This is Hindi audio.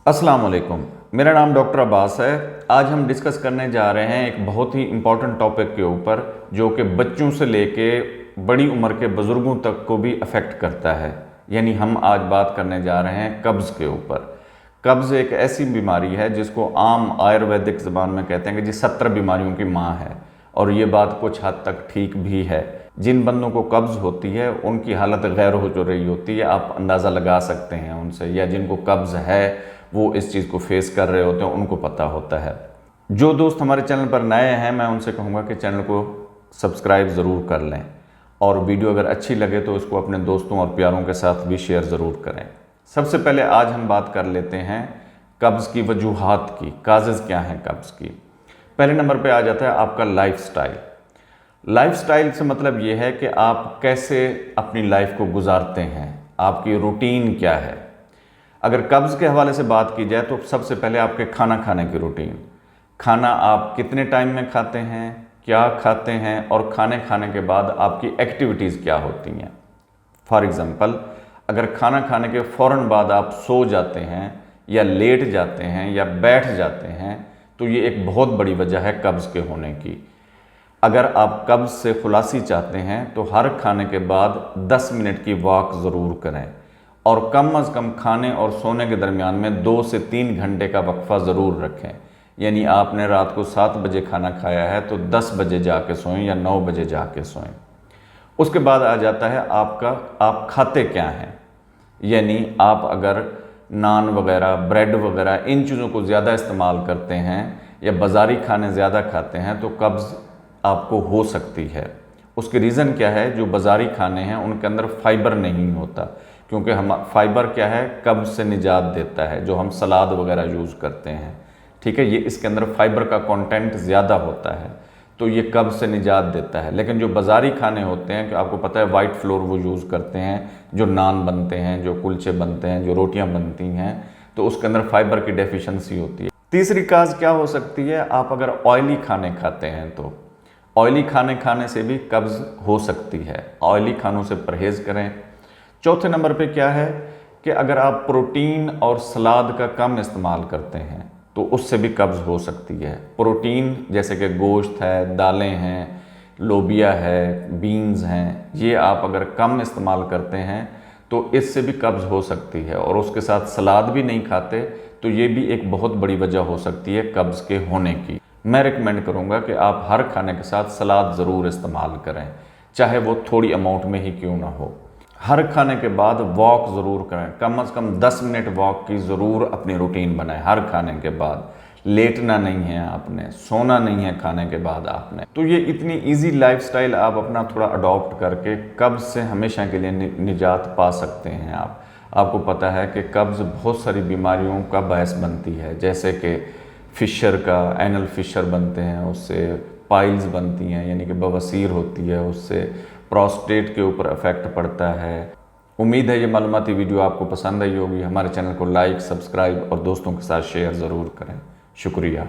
अस्सलाम वालेकुम। मेरा नाम डॉक्टर अब्बास है। आज हम डिस्कस करने जा रहे हैं एक बहुत ही इम्पॉर्टेंट टॉपिक के ऊपर जो कि बच्चों से लेके बड़ी उम्र के बुज़ुर्गों तक को भी अफेक्ट करता है। यानी हम आज बात करने जा रहे हैं कब्ज़ के ऊपर। कब्ज़ एक ऐसी बीमारी है जिसको आम आयुर्वेदिक ज़बान में कहते हैं कि जी 70 बीमारियों की माँ है, और ये बात कुछ हद तक ठीक भी है। जिन बंदों को कब्ज़ होती है उनकी हालत गैर हो जो रही होती है, आप अंदाज़ा लगा सकते हैं उनसे, या जिनको कब्ज़ है वो इस चीज़ को फेस कर रहे होते हैं, उनको पता होता है। जो दोस्त हमारे चैनल पर नए हैं, मैं उनसे कहूँगा कि चैनल को सब्सक्राइब ज़रूर कर लें, और वीडियो अगर अच्छी लगे तो इसको अपने दोस्तों और प्यारों के साथ भी शेयर ज़रूर करें। सबसे पहले आज हम बात कर लेते हैं कब्ज़ की वजूहात की, काजेज़ क्या हैं कब्ज़ की। पहले नंबर पे आ जाता है आपका लाइफस्टाइल। लाइफस्टाइल से मतलब ये है कि आप कैसे अपनी लाइफ को गुजारते हैं, आपकी रूटीन क्या है। अगर कब्ज़ के हवाले से बात की जाए तो सबसे पहले आपके खाना खाने की रूटीन, खाना आप कितने टाइम में खाते हैं, क्या खाते हैं, और खाने खाने के बाद आपकी एक्टिविटीज़ क्या होती हैं। फॉर एग्ज़ाम्पल, अगर खाना खाने के फ़ौरन बाद आप सो जाते हैं या लेट जाते हैं या बैठ जाते हैं तो ये एक बहुत बड़ी वजह है कब्ज़ के होने की। अगर आप कब्ज़ से खुलासी चाहते हैं तो हर खाने के बाद 10 मिनट की वॉक ज़रूर करें, और कम अज़ कम खाने और सोने के दरमियान में 2 से 3 घंटे का वक्फ़ा ज़रूर रखें। यानी आपने रात को 7 बजे खाना खाया है तो 10 बजे जाके सोएं या 9 बजे जाके सोएं। उसके बाद आ जाता है आप खाते क्या हैं। यानी आप अगर नान वगैरह, ब्रेड वगैरह, इन चीज़ों को ज़्यादा इस्तेमाल करते हैं या बाज़ारी खाने ज़्यादा खाते हैं तो कब्ज़ आपको हो सकती है। उसके रीज़न क्या है, जो बाज़ारी खाने हैं उनके अंदर फ़ाइबर नहीं होता, क्योंकि हम फ़ाइबर क्या है, कब्ज़ से निजात देता है। जो हम सलाद वगैरह यूज़ करते हैं, ठीक है, ये इसके अंदर फ़ाइबर का कंटेंट ज़्यादा होता है, तो ये कब्ज़ से निजात देता है। लेकिन जो बाज़ारी खाने होते हैं, कि आपको पता है वाइट फ्लोर वो यूज़ करते हैं, जो नान बनते हैं, जो कुलचे बनते हैं, जो रोटियाँ बनती हैं, तो उसके अंदर फ़ाइबर की डेफिशिएंसी होती है। तीसरी काज क्या हो सकती है, आप अगर ऑयली खाने खाते हैं तो ऑयली खाने खाने से भी कब्ज़ हो सकती है। ऑयली खानों से परहेज़ करें। चौथे नंबर पे क्या है कि अगर आप प्रोटीन और सलाद का कम इस्तेमाल करते हैं तो उससे भी कब्ज़ हो सकती है। प्रोटीन जैसे कि गोश्त है, दालें हैं, लोबिया है, बीन्स हैं, ये आप अगर कम इस्तेमाल करते हैं तो इससे भी कब्ज़ हो सकती है। और उसके साथ सलाद भी नहीं खाते तो ये भी एक बहुत बड़ी वजह हो सकती है कब्ज़ के होने की। मैं रिकमेंड करूँगा कि आप हर खाने के साथ सलाद ज़रूर इस्तेमाल करें, चाहे वो थोड़ी अमाउंट में ही क्यों ना हो। हर खाने के बाद वॉक ज़रूर करें, कम से कम 10 मिनट वॉक की ज़रूर अपनी रूटीन बनाएं हर खाने के बाद। लेटना नहीं है आपने, सोना नहीं है खाने के बाद आपने। तो ये इतनी इजी लाइफस्टाइल आप अपना थोड़ा अडॉप्ट करके कब्ज़ से हमेशा के लिए निजात पा सकते हैं। आपको पता है कि कब्ज़ बहुत सारी बीमारियों का बायस बनती है, जैसे कि फिशर का एनल फिशर बनते हैं, उससे पाइल्स बनती हैं यानी कि बवासीर होती है, उससे प्रोस्टेट के ऊपर इफ़ेक्ट पड़ता है। उम्मीद है ये मालूमाती वीडियो आपको पसंद आई होगी। हमारे चैनल को लाइक, सब्सक्राइब और दोस्तों के साथ शेयर ज़रूर करें। शुक्रिया।